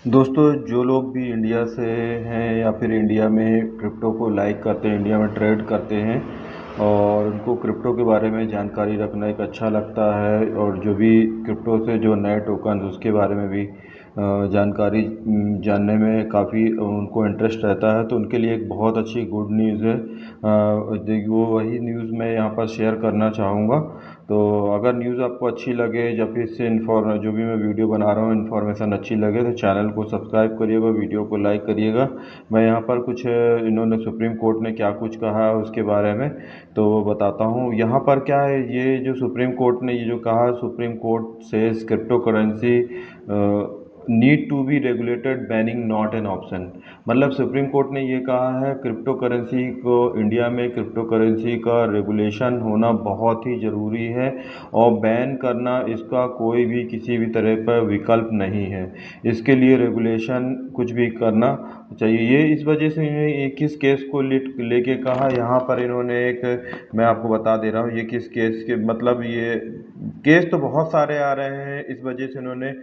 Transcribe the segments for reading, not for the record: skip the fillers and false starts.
दोस्तों, जो लोग भी इंडिया से हैं या फिर इंडिया में क्रिप्टो को लाइक करते हैं, इंडिया में ट्रेड करते हैं और उनको क्रिप्टो के बारे में जानकारी रखना एक अच्छा लगता है, और जो भी क्रिप्टो से जो नए टोकन उसके बारे में भी जानकारी जानने में काफ़ी उनको इंटरेस्ट रहता है, तो उनके लिए एक बहुत अच्छी गुड न्यूज़ है। वो वही न्यूज़ मैं यहाँ पर शेयर करना चाहूँगा। तो अगर न्यूज़ आपको अच्छी लगे या फिर इससे जो भी मैं वीडियो बना रहा हूँ इन्फॉर्मेशन अच्छी लगे तो चैनल को सब्सक्राइब करिएगा, वीडियो को लाइक करिएगा। मैं यहाँ पर कुछ इन्होंने सुप्रीम कोर्ट ने क्या कुछ कहा है उसके बारे में तो वो बताता हूँ। यहाँ पर क्या है, ये जो सुप्रीम कोर्ट ने ये जो कहा, supreme court says crypto currency need to be regulated, banning not an option. मतलब सुप्रीम कोर्ट ने ये कहा है क्रिप्टो करेंसी को, इंडिया में क्रिप्टो करेंसी का रेगुलेशन होना बहुत ही ज़रूरी है और बैन करना इसका कोई भी किसी भी तरह का विकल्प नहीं है। इसके लिए रेगुलेशन कुछ भी करना चाहिए। ये इस वजह से इन्होंने किस केस को लेके कहा, यहाँ पर इन्होंने एक मैं आपको बता दे रहा हूँ ये किस केस के, मतलब ये केस तो बहुत सारे आ रहे हैं, इस वजह से इन्होंने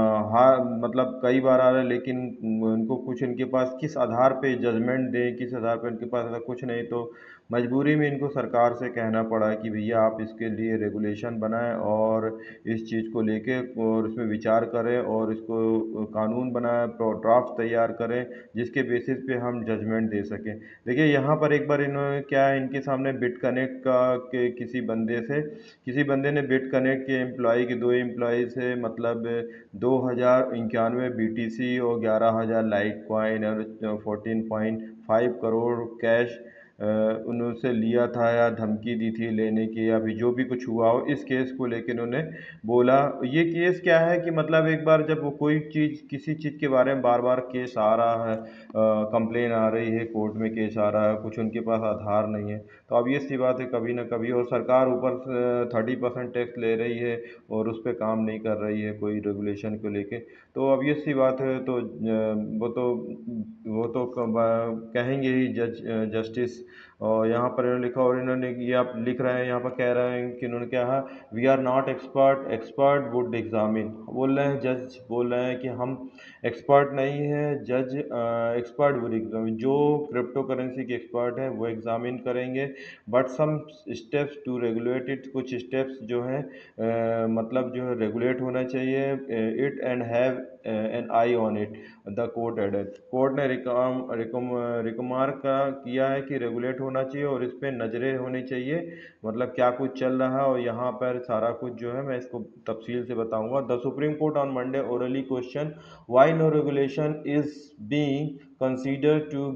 हाँ मतलब कई बार आ रहे हैं, लेकिन उनको कुछ इनके पास किस आधार पे जजमेंट दें, किस आधार पे इनके पास ऐसा कुछ नहीं, तो मजबूरी में इनको सरकार से कहना पड़ा कि भैया आप इसके लिए रेगुलेशन बनाएं और इस चीज़ को लेके और इसमें विचार करें और इसको कानून बनाएं, ड्राफ्ट तैयार करें जिसके बेसिस पे हम जजमेंट दे सकें। देखिए यहाँ पर एक बार इन्होंने क्या है, इनके सामने बिट कनेक्ट का के किसी बंदे ने बिट कनेक्ट के एम्प्लॉय के दो एम्प्लॉय से मतलब 2091 BTC और 11,000 लाइट कॉइन और 14.5 करोड़ कैश उनसे लिया था या धमकी दी थी लेने की, या फिर जो भी कुछ हुआ हो इस केस को लेकर इन्होंने बोला। ये केस क्या है कि मतलब एक बार जब वो कोई चीज़ किसी चीज़ के बारे में बार बार केस आ रहा है, कंप्लेन आ रही है, कोर्ट में केस आ रहा है, कुछ उनके पास आधार नहीं है, तो ऑब्वियस सी बात है कभी ना कभी, और सरकार ऊपर से 30% टैक्स ले रही है और उस पर काम नहीं कर रही है कोई रेगुलेशन को लेके, तो ऑब्वियस सी बात है। तो वो तो कहेंगे ही जस्टिस। और यहाँ पर इन्होंने लिखा, और इन्होंने ये आप लिख रहे हैं यहाँ पर कह रहे हैं कि इन्होंने क्या है, we are not expert, expert would examine, बोल रहे हैं जज बोल रहे हैं कि हम एक्सपर्ट नहीं है, जज एक्सपर्ट वुड एग्जामिन, जो क्रिप्टो करेंसी के एक्सपर्ट हैं वो एग्जामिन करेंगे, but some steps to regulate it, कुछ स्टेप्स जो हैं मतलब जो है रेगुलेट होना चाहिए it and have an eye on it, the court added. Court ने रिकमार का किया है कि रेगुलेट होना चाहिए और इस पर नज़रें होनी चाहिए, मतलब क्या कुछ चल रहा है, और यहाँ पर सारा कुछ जो है मैं इसको तफसील से बताऊंगा। The supreme court on Monday orally question why no regulation is being consider to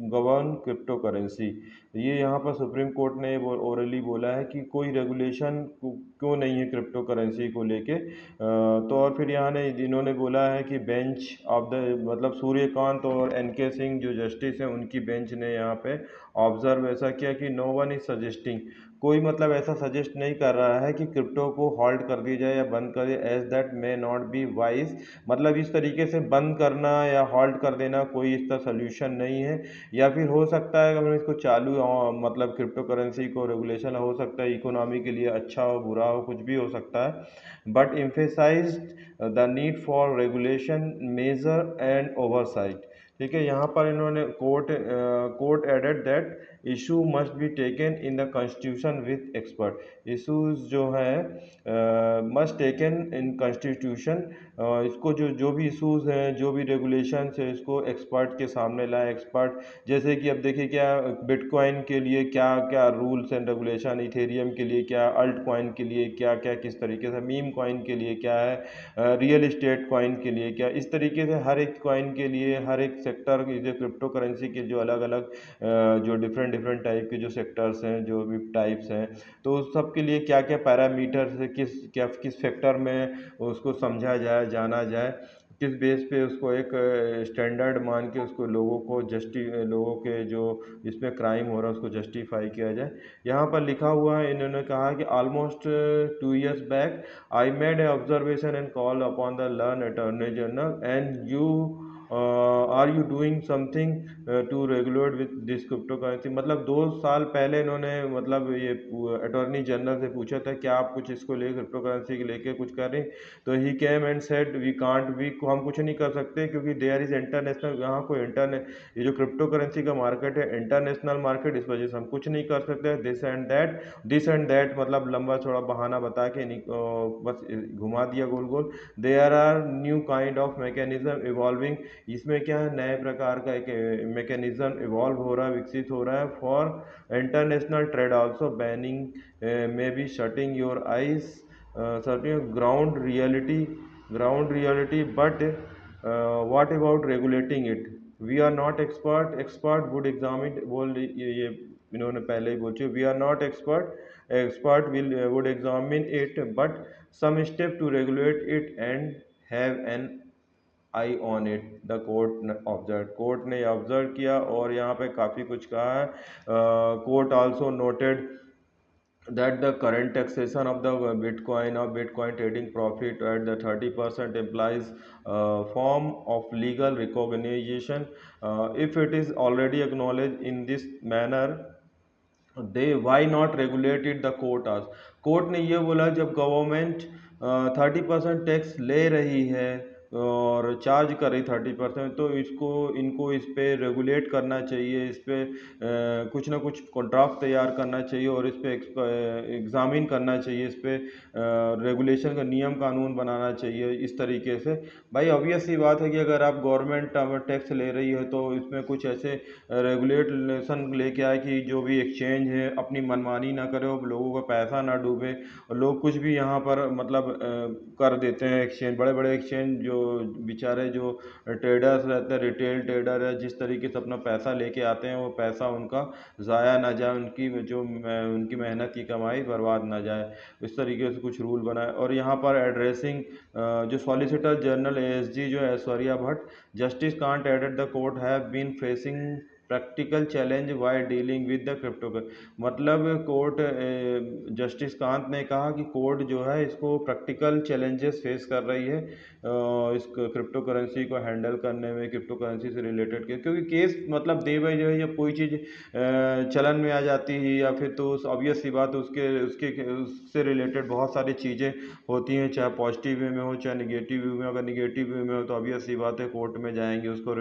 govern crypto currency. ये यहाँ पर सुप्रीम कोर्ट ने ओरली बोला है कि कोई रेगुलेशन क्यों नहीं है क्रिप्टो करेंसी को लेके। तो और फिर यहाँ ने इन्होंने बोला है कि बेंच ऑफ द मतलब सूर्यकांत और NK सिंह जो जस्टिस हैं उनकी बेंच ने यहाँ पे ऑब्जर्व ऐसा किया कि नो वन इज सजेस्टिंग, कोई मतलब ऐसा सजेस्ट नहीं कर रहा है कि क्रिप्टो को हॉल्ट कर दी जाए या बंद कर दिया, as that may not be wise, मतलब इस तरीके से बंद करना या हॉल्ट कर देना कोई इसका सोल्यूशन नहीं है। या फिर हो सकता है अगर इसको चालू मतलब क्रिप्टो करेंसी को रेगुलेशन हो सकता है इकोनॉमी के लिए अच्छा हो बुरा हो कुछ भी हो सकता है, but emphasized the need for regulation measure and oversight. ठीक है, यहाँ पर इन्होंने court added that issue must be taken in the constitution with expert, issues जो है मस्ट टेकन इन कॉन्स्टिट्यूशन, इसको जो जो भी इशूज हैं जो भी रेगुलेशंस है इसको एक्सपर्ट के सामने लाए। एक्सपर्ट जैसे कि अब देखिए क्या बिटकॉइन के लिए क्या क्या रूल्स एंड रेगुलेशन, इथेरियम के लिए क्या, अल्ट कॉइन के लिए क्या क्या, किस तरीके से मीम कॉइन के लिए क्या है, रियल इस्टेट कॉइन के लिए क्या, इस तरीके से हर एक कॉइन के लिए हर एक सेक्टर जो क्रिप्टो करेंसी के जो अलग अलग जो डिफरेंट डिफरेंट टाइप के जो सेक्टर्स हैं जो भी टाइप्स हैं, तो उस सब के लिए क्या क्या पैरामीटर्स है, किस फैक्टर में उसको समझा जाए जाना जाए, किस बेस पे उसको एक स्टैंडर्ड मान के उसको लोगों के जो इसमें क्राइम हो रहा है उसको जस्टिफाई किया जाए। यहाँ पर लिखा हुआ है, इन्होंने कहा कि almost 2 years back I made a observation and call upon the learn attorney general and you are you doing something to regulate with this crypto currency. मतलब 2 साल पहले इन्होंने मतलब ये अटॉर्नी जनरल से पूछा था क्या आप कुछ इसको ले क्रिप्टो करेंसी के लेके कुछ करें, तो he came and said we can't, we हम कुछ नहीं कर सकते क्योंकि देयर इज इंटरनेशनल, यहाँ कोई इंटरनेट, ये जो क्रिप्टो करेंसी का मार्केट है इंटरनेशनल मार्केट, इस वजह से हम कुछ नहीं कर सकते। This and that, this and that मतलब लंबा चौड़ा बहाना बता के बस घुमा दिया गोल गोल। There are new kind of mechanism evolving, इसमें क्या है नए प्रकार का एक मैकेनिज्म इवॉल्व हो रहा है, विकसित हो रहा है for international trade also banning may be shutting your eyes sorting ground reality but what about regulating it, we are not expert, expert would examine, बोल ये इन्होंने पहले ही बोल चुके, we are not expert, expert will would examine it but some step to regulate it and have an eye on it, the court observe, court ने observe किया और यहाँ पे काफ़ी कुछ कहा है। Court also noted that the current taxation of the Bitcoin trading profit at the 30% implies form of legal recognition. If it is already acknowledged in this manner, they why not regulated, the court आज, court ने ये बोला जब government 30% tax ले रही है और charge कर रही 30%, तो इसको इनको इस पे रेगुलेट करना चाहिए, इस पे कुछ ना कुछ ड्राफ्ट तैयार करना चाहिए और इस पे एग्जामिन करना चाहिए, इस पे रेगुलेशन का नियम कानून बनाना चाहिए इस तरीके से। भाई ऑब्वियस सी बात है कि अगर आप गवर्नमेंट टैक्स ले रही है तो इसमें कुछ ऐसे रेगुलेशन लेके आए कि जो भी एक्सचेंज है अपनी मनमानी ना करे और लोगों का पैसा ना डूबे, और लोग कुछ भी यहाँ पर मतलब कर देते हैं एक्सचेंज, बड़े बड़े एक्सचेंज जो बेचारे जो ट्रेडर्स रहते हैं, रिटेल ट्रेडर है, जिस तरीके से अपना पैसा लेके आते हैं वो पैसा उनका ज़ाया ना जाए, उनकी जो उनकी मेहनत की कमाई बर्बाद ना जाए, इस तरीके से कुछ रूल बनाए। और यहाँ पर एड्रेसिंग जो सॉलिसिटर जनरल एएसजी जो है Aishwarya Bhatt, justice Kant added the court have been facing practical challenge why dealing with the crypto, मतलब कोर्ट जस्टिस कांत ने कहा कि कोर्ट जो है इसको प्रैक्टिकल चैलेंजेस फेस कर रही है इस क्रिप्टो करेंसी को हैंडल करने में, क्रिप्टो करेंसी से रिलेटेड के, क्योंकि केस मतलब डे बाई डे जब कोई चीज़ चलन में आ जाती है या फिर तो ऑब्वियस सी बात उसके उसके उससे रिलेटेड बहुत सारी चीज़ें होती हैं, चाहे पॉजिटिव वे में हो चाहे निगेटिव वे में, अगर निगेटिव वे में हो तो ऑब्वियस सी बात है कोर्ट में जाएंगे, उसको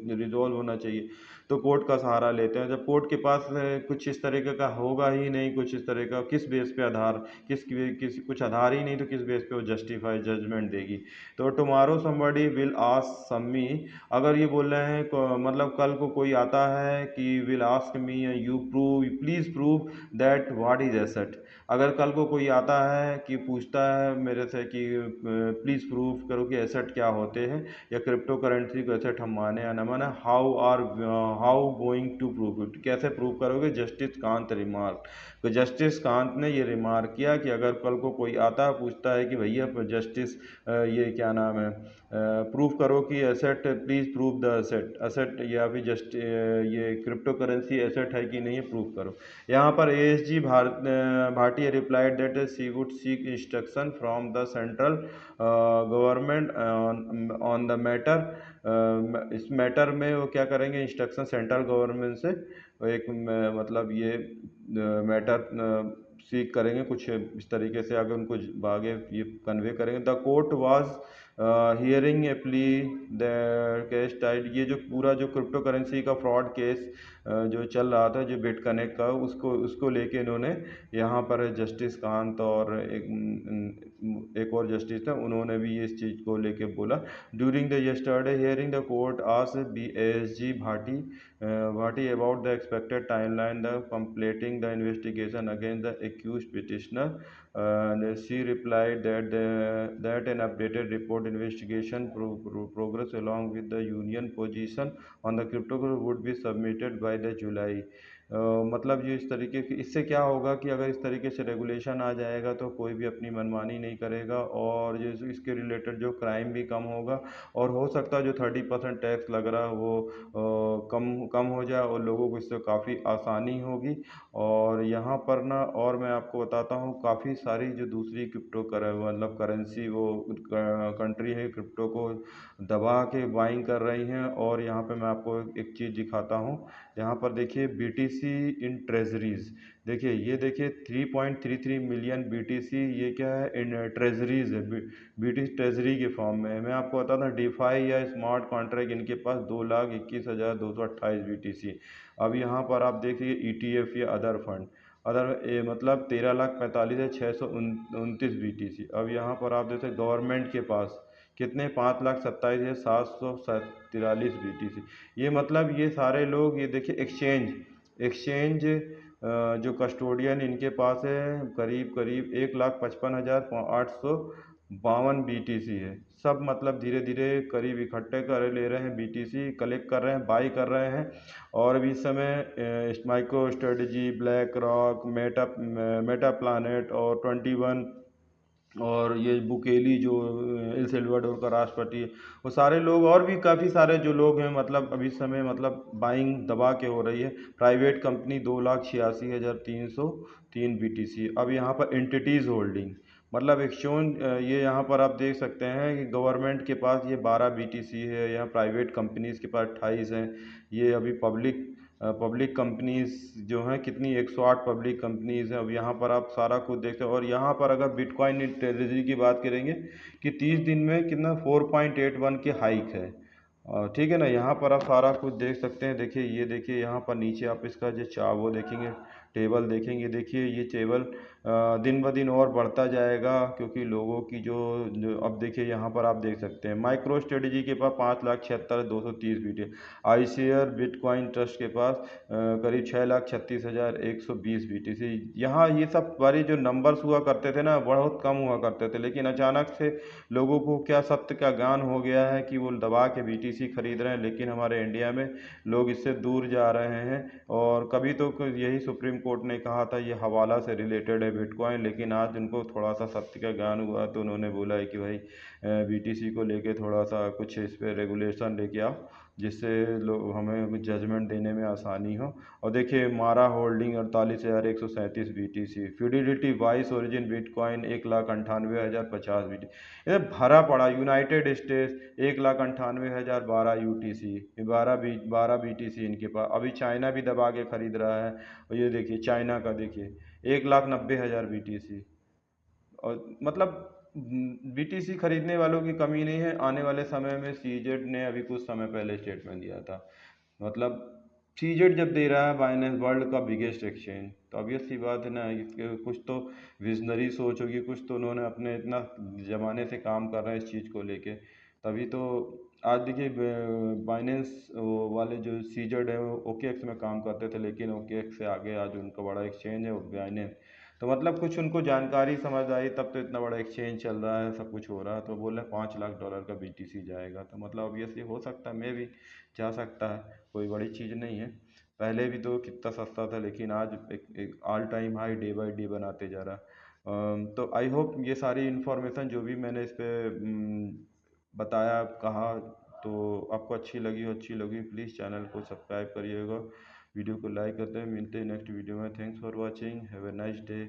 रिजॉल्व होना चाहिए, तो कोर्ट का सहारा लेते हैं। जब कोर्ट के पास कुछ इस तरीके का होगा ही नहीं, कुछ इस तरह का किस बेस पे आधार, कुछ आधार ही नहीं तो किस बेस पे वो जस्टिफाई जजमेंट देगी। तो टुमारो समबडी विल आस्क सम्मी, अगर ये बोल रहे हैं मतलब कल को कोई आता है कि will ask me you prove please prove that what is asset, अगर कल को कोई आता है कि पूछता है मेरे से कि प्लीज़ प्रूव करो कि एसेट क्या होते हैं या क्रिप्टो करेंसी को एसेट हम माने या ना माने, how going to prove it, कैसे प्रूव करोगे, जस्टिस कांत रिमार्क, तो जस्टिस कांत ने ये रिमार्क किया कि अगर कल को कोई आता है पूछता है कि भैया जस्टिस ये क्या नाम है प्रूव करो कि asset, please prove the asset, asset या फिर जस्ट ये क्रिप्टो करेंसी एसेट है कि नहीं है प्रूव करो। यहाँ पर ASG Bhatia replied that she would seek instruction from the central government on the matter, इस मैटर में वो क्या करेंगे, इंस्ट्रक्शन सेंट्रल गवर्नमेंट से एक मतलब ये मैटर सीख करेंगे कुछ इस तरीके से, आगे उनको आगे ये कन्वे करेंगे। The court was hearing a plea the case tied, ये जो पूरा जो क्रिप्टो करेंसी का फ्रॉड केस जो चल रहा था जो बिट कनेक्ट का, उसको उसको लेके इन्होंने यहाँ पर जस्टिस कांत और एक और जस्टिस था उन्होंने भी इस चीज़ को लेके बोला। During the yesterday hearing the court asked B S G Bhati about the expected timeline the completing the investigation against the accused petitioner, and she replied that that an updated report investigation progress along with the union position on the cryptocurrency would be submitted by the July, मतलब ये इस तरीके की, इससे क्या होगा कि अगर इस तरीके से रेगुलेशन आ जाएगा तो कोई भी अपनी मनमानी नहीं करेगा, और जो इसके रिलेटेड जो क्राइम भी कम होगा, और हो सकता है जो 30% टैक्स लग रहा है वो कम कम हो जाए और लोगों को इससे काफ़ी आसानी होगी। और यहाँ पर ना, और मैं आपको बताता हूँ, काफ़ी सारी जो दूसरी क्रिप्टो कर मतलब करेंसी वो कंट्री है क्रिप्टो को दबा के बाइंग कर रही हैं। और यहाँ पे मैं आपको एक चीज़ दिखाता हूँ। यहाँ पर देखिए बीटीसी इन ट्रेजरीज, देखिए ये देखिए 3.33 मिलियन बीटीसी, ये क्या है, इन ट्रेजरीज है, बीटीसी ट्रेजरी के फॉर्म में है। मैं आपको बताता हूँ डिफाई या स्मार्ट कॉन्ट्रैक्ट इनके पास 2,21,228 बीटीसी। अब यहाँ पर आप देखिए ईटीएफ या अदर फंड, मतलब 13,45,629 बीटीसी। अब यहाँ पर आप देखते गवर्नमेंट के पास कितने, 5,27,743 बीटीसी। ये मतलब ये सारे लोग, ये देखिए एक्सचेंज एक्सचेंज जो कस्टोडियन इनके पास है करीब करीब 1,55,852 बीटीसी है। सब मतलब धीरे धीरे करीब इकट्ठे कर ले रहे हैं, बीटीसी कलेक्ट कर रहे हैं, बाई कर रहे हैं। और अभी इस समय micro strategy, black rock, Meta planet और 21, और ये बुकेली जो एल सल्वाडोर का राष्ट्रपति है, वो सारे लोग और भी काफ़ी सारे जो लोग हैं, मतलब अभी समय मतलब बाइंग दबा के हो रही है। Private company 2,86,303 BTC. अब यहाँ पर एंटिटीज़ होल्डिंग, मतलब एक्सचेंज, ये यहाँ पर आप देख सकते हैं कि गवर्नमेंट के पास ये 12 बीटीसी है, यहाँ प्राइवेट कंपनीज़ के पास 28 हैं। ये अभी पब्लिक कंपनीज जो हैं कितनी, 108 पब्लिक कंपनीज हैं। अब यहाँ पर आप सारा कुछ देखते हैं। और यहाँ पर अगर बिटकॉइन ट्रेजरी की बात करेंगे कि 30 दिन में कितना 4.81 की हाइक है। ठीक है ना, यहाँ पर आप सारा कुछ देख सकते हैं। देखिए ये देखिए यहाँ पर नीचे आप इसका जो वो देखेंगे, टेबल देखेंगे, देखिए ये टेबल दिन ब दिन और बढ़ता जाएगा, क्योंकि लोगों की जो अब देखिए यहाँ पर आप देख सकते हैं माइक्रो स्ट्रेटजी के पास 5,76,230 BT, I share bitcoin trust के पास करीब 6,36,120 बीटीसी। यहाँ ये सब बारी जो नंबर्स हुआ करते थे ना, बहुत कम हुआ करते थे, लेकिन अचानक से लोगों को क्या सत्य का ज्ञान हो गया है कि वो दबा के बीटीसी खरीद रहे हैं। लेकिन हमारे इंडिया में लोग इससे दूर जा रहे हैं। और कभी तो यही सुप्रीम कोर्ट ने कहा था ये हवाला से रिलेटेड है बिटकॉइन, लेकिन आज उनको थोड़ा सा सत्य का ज्ञान हुआ तो उन्होंने बोला है कि भाई बीटीसी को लेके थोड़ा सा कुछ इस पे रेगुलेशन लेके आओ, जिससे लोग हमें जजमेंट देने में आसानी हो। और देखिए मारा holding 48,137 BTC, fidelity 22 origin bitcoin 1,98,050 BT, ये भरा पड़ा। यूनाइटेड स्टेट्स 1,98,012 यूटीसी, 12 बीटीसी इनके पास। अभी चाइना भी दबा के खरीद रहा है, और ये देखिए चाइना का देखिए 1,90,000 बीटीसी। और मतलब बीटीसी खरीदने वालों की कमी नहीं है। आने वाले समय में सीजेड ने अभी कुछ समय पहले स्टेटमेंट दिया था, मतलब सीजेड जब दे रहा है बाइनेंस वर्ल्ड का बिगेस्ट एक्सचेंज, तो ऑब्वियस सी बात है ना, इसके कुछ तो विजनरी सोच होगी, कुछ तो उन्होंने अपने इतना ज़माने से काम कर रहे हैं इस चीज़ को लेके, तभी तो आज देखिए बाइनेंस वाले जो सीजेड है वो ओकेएक्स में काम करते थे, लेकिन ओकेएक्स से आगे आज उनका बड़ा एक्सचेंज है वो बाइनेंस। तो मतलब कुछ उनको जानकारी समझ आई, तब तो इतना बड़ा एक्सचेंज चल रहा है, सब कुछ हो रहा है, तो बोले $5 लाख का बीटीसी जाएगा, तो मतलब ऑब्वियसली हो सकता है, मे भी जा सकता है, कोई बड़ी चीज़ नहीं है। पहले भी तो कितना सस्ता था, लेकिन आज एक all time high day by day बनाते जा रहा है। तो आई होप ये सारी इन्फॉर्मेशन जो भी मैंने इस पे बताया, कहा, तो आपको अच्छी लगी प्लीज़ चैनल को सब्सक्राइब करिएगा, वीडियो को लाइक करते हैं। मिलते हैं नेक्स्ट वीडियो में। Thanks for watching, have a nice day.